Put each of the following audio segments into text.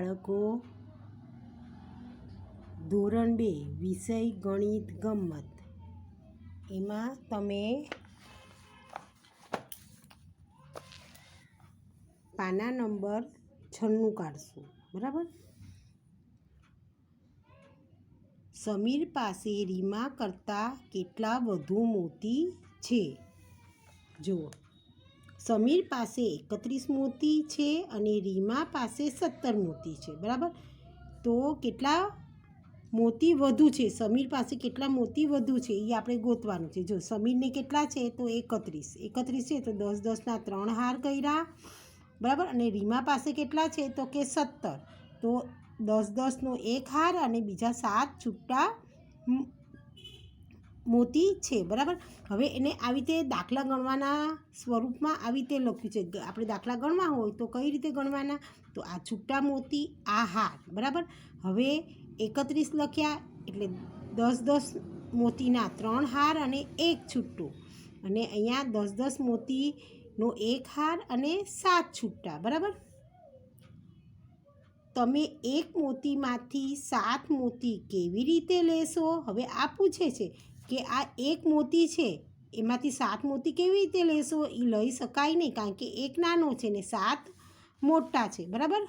બાળકો, ધોરણ 2 વિષય ગણિત ગમ્મત, એમાં તમે પાના નંબર 96 કાઢશો. બરાબર. સમીર પાસે રીમા કરતાં કેટલા વધુ મોતી છે? જુઓ, સમીર પાસે 31 મોતી છે અને રીમા પાસે 17 મોતી છે. બરાબર. તો કેટલા મોતી વધુ છે? સમીર પાસે કેટલા મોતી વધુ છે એ આપણે ગોતવાનું છે. જો સમીરને કેટલા છે તો 31 છે તો 10 10ના 3 હાર કર્યા. બરાબર. અને રીમા પાસે કેટલા છે તો કે 17, તો 10 10નો 1 હાર અને બીજા 7 છૂટા મોતી છે. બરાબર. હવે એને આવી રીતે દાખલા ગણવાના સ્વરૂપમાં આવી રીતે લખ્યું છે. આપણે દાખલા ગણવા હોય તો કઈ રીતે ગણવાના? તો આ છૂટા મોતી, આ હાર. બરાબર. હવે 31 લખ્યા એટલે 10 10 મોતીના 3 હાર અને 1 છૂટું, અને અહીંયા 10 10 મોતીનો 1 હાર અને 7 છૂટા. બરાબર. તમે એક મોતીમાંથી 7 મોતી કેવી રીતે લેશો? હવે આ પૂછે છે કે આ એક મોતી છે એમાંથી 7 મોતી કેવી રીતે લેશો? એ લઈ શકાય નહીં, કારણ કે એક નાનો છે ને 7 મોટા છે. બરાબર.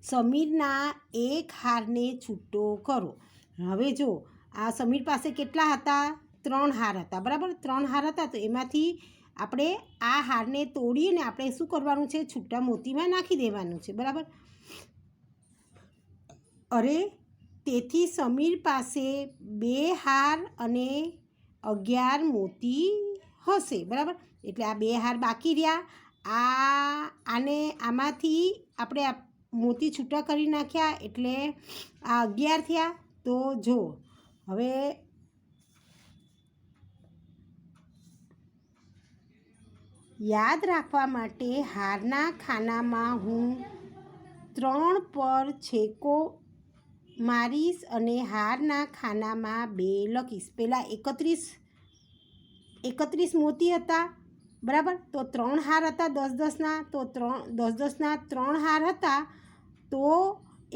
સમીરના એક હારને છૂટો કરો. હવે જો આ સમીર પાસે કેટલા હતા? 3 હાર હતા. બરાબર. 3 હાર હતા તો એમાંથી આપણે આ હારને તોડીને આપણે શું કરવાનું છે? છૂટા મોતીમાં નાખી દેવાનું છે. બરાબર. અરે, તેથી સમીર પાસે 2 હાર અને 11 મોતી હશે. બરાબર. એટલે આ 2 હાર બાકી રહ્યા. આમાંથી આપણે મોતી છૂટા કરી નાખ્યા એટલે આ 11 થયા. તો જો હવે યાદ રાખવા માટે હારના ખાનામાં હું 3 પર છેકો મારીશ અને હારના ખાનામાં 2 લખીશ. પહેલાં 31 મોતી હતા. બરાબર. તો 3 હાર હતા 10 10ના, તો 10 10ના 3 હાર હતા. તો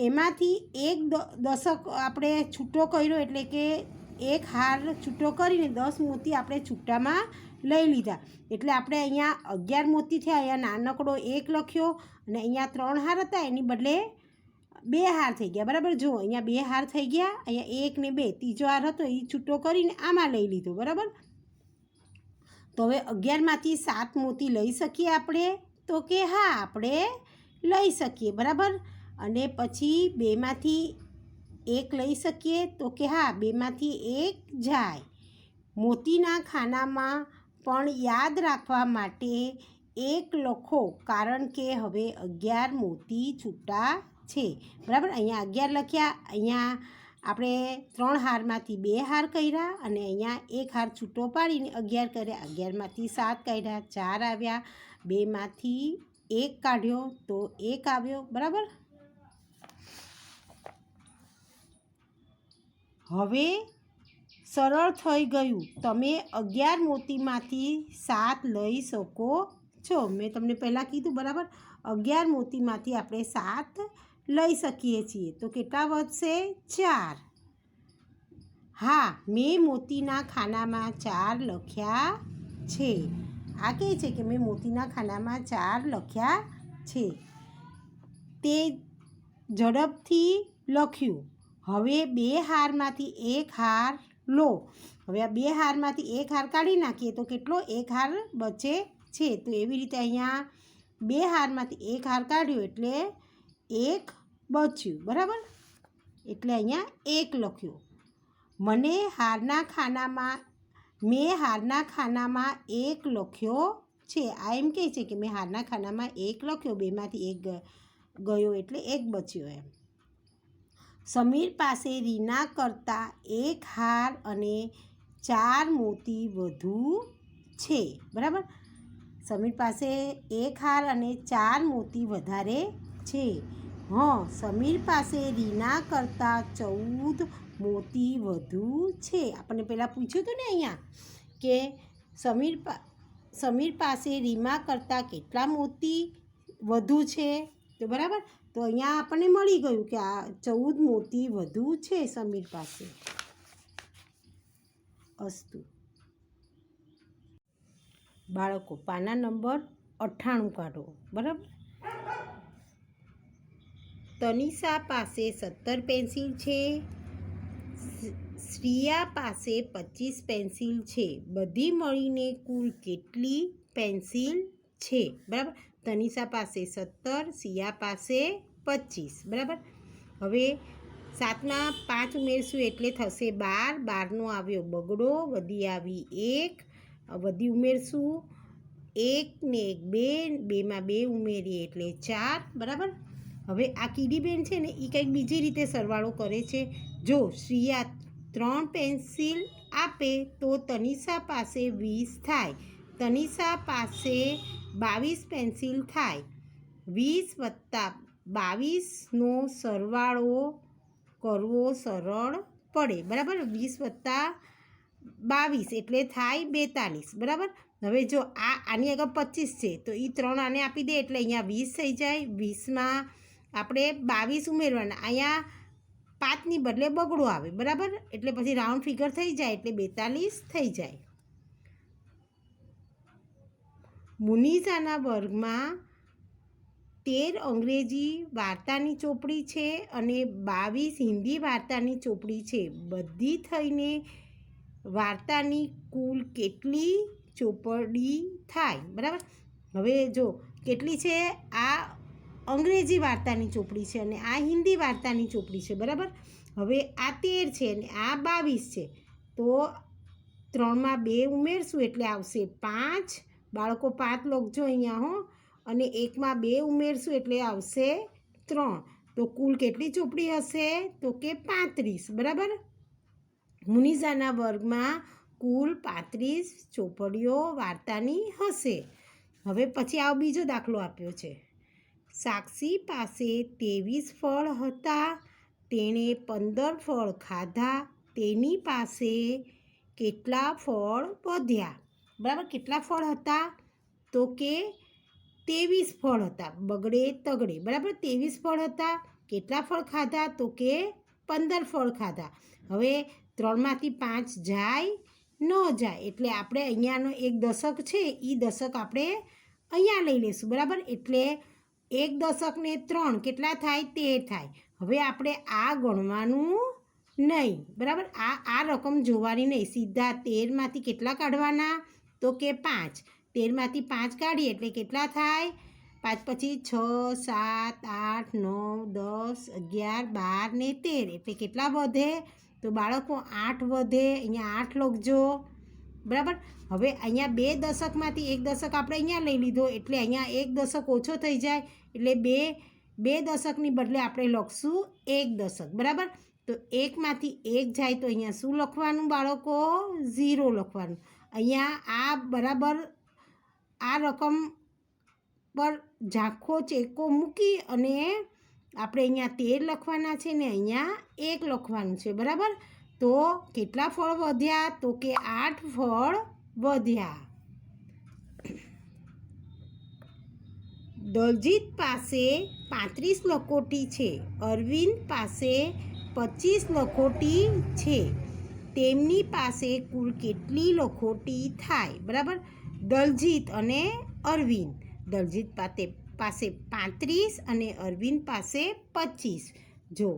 એમાંથી એક દશક આપણે છૂટો કર્યો એટલે કે એક હાર છૂટો કરીને 10 મોતી આપણે છૂટામાં લઈ લીધા. એટલે આપણે અહીંયા 11 મોતી થયા. અહીંયા નાનકડો 1 લખ્યો અને અહીંયા 3 હાર હતા એની બદલે 2 હાર થઈ ગયા. બરાબર. જો અહીંયા 2 હાર થઈ ગયા. અહીંયા 1 ને 2 ત્રીજો હાર હતો એ છૂટો કરીને આમાં લઈ લીધો. બરાબર. તો હવે 11માંથી 7 મોતી લઈ શકીએ આપણે? તો કે હા, આપણે લઈ શકીએ. બરાબર. અને પછી 2માંથી 1 લઈ શકીએ? તો કે હા, 2માંથી 1 જાય. મોતીના ખાનામાં પણ યાદ રાખવા માટે 1 લખો, કારણ કે હવે 11 મોતી છૂટા છે. બરાબર. અહીંયા 11 લખ્યા. અહીંયા આપણે 3 હારમાંથી 2 હાર કર્યા અને અહીંયા 1 હાર છૂટો પાડીને 11 કર્યા. 11માંથી 7 કાઢ્યા, 4 આવ્યા. 2માંથી 1 કાઢ્યો તો 1 આવ્યો. બરાબર. હવે સરળ થઈ ગયું. તમે 11 મોતીમાંથી 7 લઈ શકો છો. મેં તમને પહેલાં કીધું. બરાબર. 11 મોતીમાંથી આપણે 7 લઈ શકીએ છીએ. તો કેટલા વધશે? 4. હા, મેં મોતીના ખાનામાં 4 લખ્યા છે. આ કહે છે કે મેં મોતીના ખાનામાં 4 લખ્યા છે. તે ઝડપથી લખ્યું. હવે 2 હારમાંથી 1 હાર લો. હવે આ 2 હારમાંથી 1 હાર કાઢી નાખીએ તો કેટલો? 1 હાર બચે છે. તો એવી રીતે અહીંયા 2 હારમાંથી 1 હાર કાઢ્યો એટલે 1 બચ્યું. બરાબર. એટલે અહીંયા 1 લખ્યો. મેં હારના ખાનામાં 1 લખ્યો છે. આ એમ કહે છે કે મેં હારના ખાનામાં 1 લખ્યો. 2માંથી 1 ગયો એટલે 1 બચ્યો એમ. સમીર પાસે રીના કરતાં 1 હાર અને 4 મોતી વધુ છે. બરાબર. સમીર પાસે 1 હાર અને 4 મોતી વધારે છે. સમીર પાસે રીના કરતાં 14 મોતી વધુ છે. આપણને પહેલાં પૂછ્યું હતું ને અહીંયા કે સમીર પાસે રીમા કરતાં કેટલા મોતી વધુ છે? તો બરાબર, તો અહીંયા આપણને મળી ગયું કે આ 14 મોતી વધુ છે સમીર પાસે. અસ્તુ. બાળકો પાના નંબર 98 કાઢો. બરાબર, તનિષા પાસે 17 પેન્સિલ છે, શ્રિયા પાસે 25 પેન્સિલ છે. બધી મળીને કુલ કેટલી પેન્સિલ છે? બરાબર, તનિષા પાસે 17, શ્રિયા પાસે 25. બરાબર, હવે 7માં 5 ઉમેરશું એટલે થશે 12. 12નો આવ્યો બગડો, વધી આવી 1, વધી ઉમેરશું 1 ને 1 2, 2માં 2 ઉમેરીએ એટલે 4. બરાબર, હવે આ કીડીબેન છે ને એ કંઈક બીજી રીતે સરવાળો કરે છે. જો શ્રિયા 3 પેન્સિલ આપે તો તનિષા પાસે 20 થાય. તનિષા પાસે 22 પેન્સિલ થાય. 20 + 22નો સરવાળો કરવો સરળ પડે. બરાબર, 20 + 22 એટલે થાય 42. બરાબર, હવે જો આની આગળ 25 છે તો એ 3 આને આપી દે એટલે અહીંયા 20 થઈ જાય. 20માં આપણે 22 ઉમેરવાના, અહીંયા 5ની બદલે બગડો આવે. બરાબર, એટલે પછી રાઉન્ડ ફિગર થઈ જાય એટલે 42 થઈ જાય. મુનિઝાના વર્ગમાં 13 અંગ્રેજી વાર્તાની ચોપડી છે અને 22 હિન્દી વાર્તાની ચોપડી છે. બધી થઈને વાર્તાની કુલ કેટલી ચોપડી થાય? બરાબર, હવે જો કેટલી છે, આ અંગ્રેજી વાર્તાની ચોપડી છે અને આ હિન્દી વાર્તાની ચોપડી છે. બરાબર, હવે આ 13 છે અને આ 22 છે, તો 3માં 2 ઉમેરશું એટલે આવશે 5. બાળકો 5 લખજો અહીંયા હો, અને 1માં 2 ઉમેરશું એટલે આવશે 3. તો કુલ કેટલી ચોપડી હશે? તો કે 35. બરાબર, મુનિઝાના વર્ગમાં કુલ 35 ચોપડીઓ વાર્તાની હશે. હવે પછી આવો બીજો દાખલો આપ્યો છે. સાક્ષી પાસે 23 ફળ હતા, તેણે 15 ફળ ખાધા, તેની પાસે કેટલા ફળ વધ્યા? બરાબર, કેટલા ફળ હતા? તો કે 23 ફળ હતા, બગડે તગડે. બરાબર, 23 ફળ હતા. કેટલા ફળ ખાધા? તો કે 15 ફળ ખાધા. હવે 3માંથી 5 જાય ન જાય એટલે આપણે અહીંયાનો એક દશક છે એ દશક આપણે અહીંયા લઈ લઈશું. બરાબર, એટલે 1 દશક ને 3 કેટલા થાય? 13 થાય. હવે આપણે આ ગણવાનું નહીં. બરાબર, આ રકમ જોવાની નહીં, સીધા 13માંથી કેટલા કાઢવાના? તો કે 5. 13માંથી 5 કાઢીએ એટલે કેટલા થાય? 5 પછી 6 7 8 9 10 11 12 ને 13 એટલે કેટલા વધે? તો બાળકો 8 વધે. અહીંયા 8 લખજો. બરાબર, હવે અહીંયા 2 દશકમાંથી 1 દશક આપણે અહીંયા લઈ લીધો એટલે અહીંયા 1 દશક ઓછો થઈ જાય એટલે 2 દશકની બદલે આપણે લખશું 1 દશક. બરાબર, તો 1માંથી 1 જાય તો અહીંયા શું લખવાનું બાળકો? 0 લખવાનું. અહીંયા આ બરાબર આ રકમ પર ઝાંખો ચેકો મૂકી અને આપણે અહીંયા 13 લખવાના છે ને અહીંયા 1 લખવાનું છે. બરાબર, તો કેટલા ફળ વધ્યા? તો કે 8 ફળ વધ્યા. દલજીત પાસે 35 લખોટી છે, અરવિંદ પાસે 25 લખોટી છે. તેમની પાસે કુલ કેટલી લખોટી થાય? બરાબર, દલજીત અને અરવિંદ. દલજીત પાસે 35 અને અરવિંદ પાસે 25. જો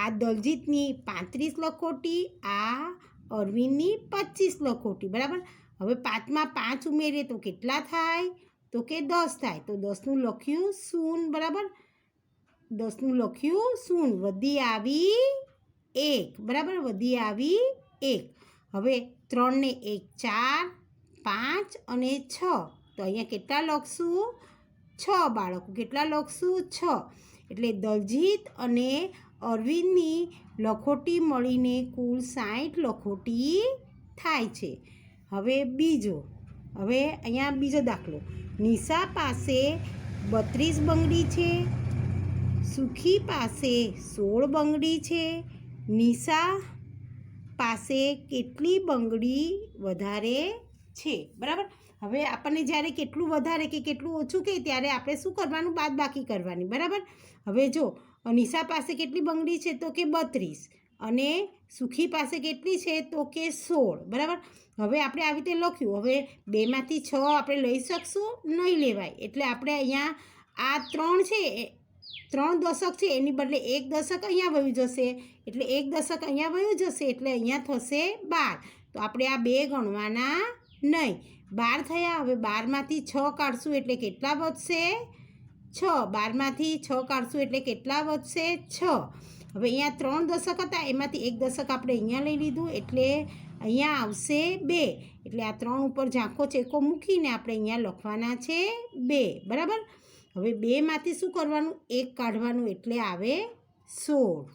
આ દલજીતની 35 લખોટી, આ અરવિંદની 25 લખોટી. બરાબર, હવે 5માં 5 ઉમેરીએ તો કેટલા થાય? તો કે 10 થાય. તો 10નું લખ્યું 0. બરાબર, 10નું લખ્યું 0. વધી આવી 1. બરાબર, વધી આવી 1. હવે 3 ને 1 4, 5 અને 6. તો અહીંયા કેટલા લખશું? 6. બાળકો કેટલા લખશું? 6. એટલે દલજીત અને અરવિંદની લખોટી મળીને કુલ 60 લખોટી થાય છે. હવે અહીંયા બીજો દાખલો. નિશા પાસે 32 બંગડી છે, સુખી પાસે 16 બંગડી છે. નિશા પાસે કેટલી બંગડી વધારે છે, બરાબર. હવે આપણને જ્યારે કેટલું વધારે કે કેટલું ઓછું કહે ત્યારે આપણે શું કરવાનું? બાદબાકી કરવાની, બરાબર. હવે જો નિશા પાસે કેટલી બંગડી છે તો કે 32 અને સુખી પાસે કેટલી છે તો કે 16, બરાબર. હવે આપણે આવી રીતે લખ્યું. હવે 2માંથી 6 આપણે લઈ શકશું? નહીં લેવાય. એટલે આપણે અહીંયા આ 3 છે 3 દશક છે એની બદલે 1 દશક અહીંયા વયું જશે. એટલે 1 દશક અહીંયા વયું જશે એટલે અહીંયા થશે 12. તો આપણે આ 2 ગણવાના નહીં. 12 થયા. હવે 12માંથી 6 કાઢશું એટલે કેટલા વધશે? 6. 12માંથી 6 કાઢશું એટલે કેટલા વધશે? 6. હવે અહીંયા 3 દશક હતા એમાંથી 1 દશક આપણે અહીંયા લઈ લીધું એટલે અહીંયા આવશે 2. એટલે આ 3 ઉપર ઝાંખો ચેકો મૂકીને આપણે અહીંયા લખવાના છે 2, બરાબર. હવે 2માંથી શું કરવાનું? 1 કાઢવાનું એટલે આવે 16.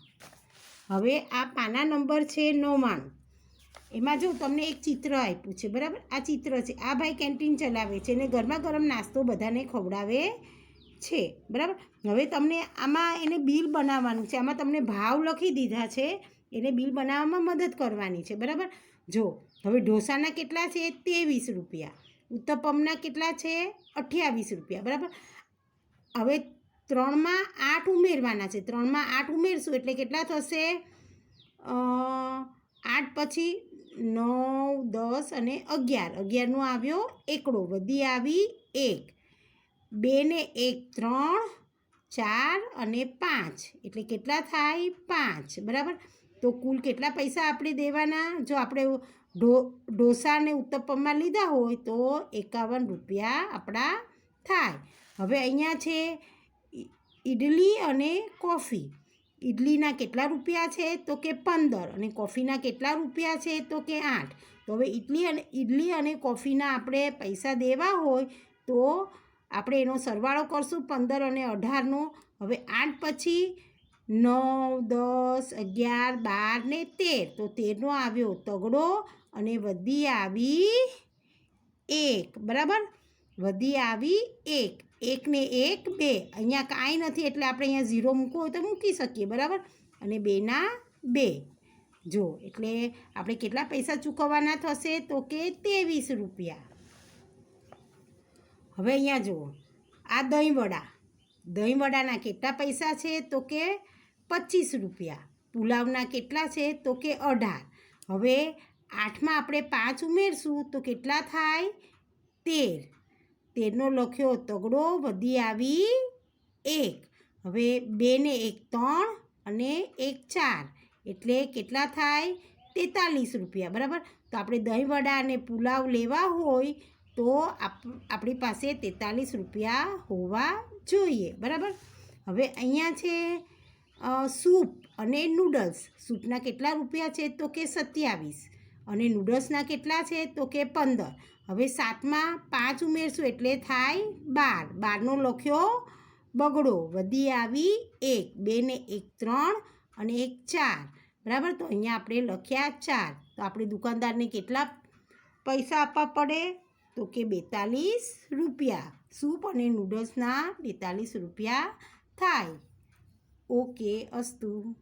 હવે આ પાના નંબર છે 99. એમાં જો તમને એક ચિત્ર આપ્યું છે, બરાબર. આ ચિત્ર છે. આ ભાઈ કેન્ટીન ચલાવે છે અને ગરમા ગરમ નાસ્તો બધાને ખવડાવે છે, બરાબર. હવે તમને આમાં એને બિલ બનાવવાનું છે. આમાં તમને ભાવ લખી દીધા છે. એને બિલ બનાવવામાં મદદ કરવાની છે, બરાબર. જો હવે ઢોસાના કેટલા છે? 23 રૂપિયા. ઉત્તપમના કેટલા છે? 28 રૂપિયા, બરાબર. હવે 3માં 8 ઉમેરવાના છે. 3માં 8 ઉમેરશું એટલે કેટલા થશે? 8 પછી 9, 10 અને 11. 11નો આવ્યો એકડો, વધી આવી 1. 2 ને 1 3, 4 અને 5 એટલે કેટલા થાય? 5, બરાબર. તો કુલ કેટલા પૈસા આપણે દેવાના? જો આપણે ઢોસા અને ઉત્તપમમાં લીધા હોય તો 51 રૂપિયા આપણા થાય. હવે અહીંયા છે ઇડલી અને કોફી. ઇડલીના કેટલા રૂપિયા છે તો કે 15 અને કોફીના કેટલા રૂપિયા છે તો કે 8. તો હવે ઇડલી અને કોફીના આપણે પૈસા દેવા હોય તો આપણે એનો સરવાળો કરશું 15 અને 18નો. હવે 8 પછી 9, 10, 11, 12 ને 13. તો 13નો આવ્યો તગડો અને વધી આવી 1, બરાબર. વધી આવી 1. 1 ને 1 2. અહીંયા કાંઈ નથી એટલે આપણે અહીંયા 0 મૂકવો હોય તો મૂકી શકીએ, બરાબર. અને 2ના 2. જો એટલે આપણે કેટલા પૈસા ચૂકવવાના થશે તો કે 23 રૂપિયા. હવે અહીંયા જુઓ આ દહીંવડા. દહીંવડાના કેટલા પૈસા છે તો કે 25 રૂપિયા. પુલાવના કેટલા છે તો કે 18. હવે 8માં આપણે 5 ઉમેરશું તો કેટલા થાય? 13. 13નો લખ્યો તગડો, વધી આવી 1. હવે 2 ને 1 3 અને 1 4 એટલે કેટલા થાય? 43 રૂપિયા, બરાબર. તો આપણે દહીંવડા અને પુલાવ લેવા હોય તો આપણી પાસે 43 રૂપિયા હોવા જોઈએ, બરાબર. હવે અહીંયા છે સૂપ અને નૂડલ્સ. સૂપના કેટલા રૂપિયા છે તો કે 27 અને નૂડલ્સના કેટલા છે તો કે 15. હવે 7માં 5 ઉમેરશું એટલે થાય 12. 12નો લખ્યો બગડો, વધી આવી 1. 2 ને 1 3 અને 1 4, બરાબર. તો અહીંયા આપણે લખ્યા 4. તો આપણે દુકાનદારને કેટલા પૈસા આપવા પડે તો કે 42 રૂપિયા. સૂપ અને નૂડલ્સના 42 રૂપિયા થાય. ઓકે, અસ્તુ.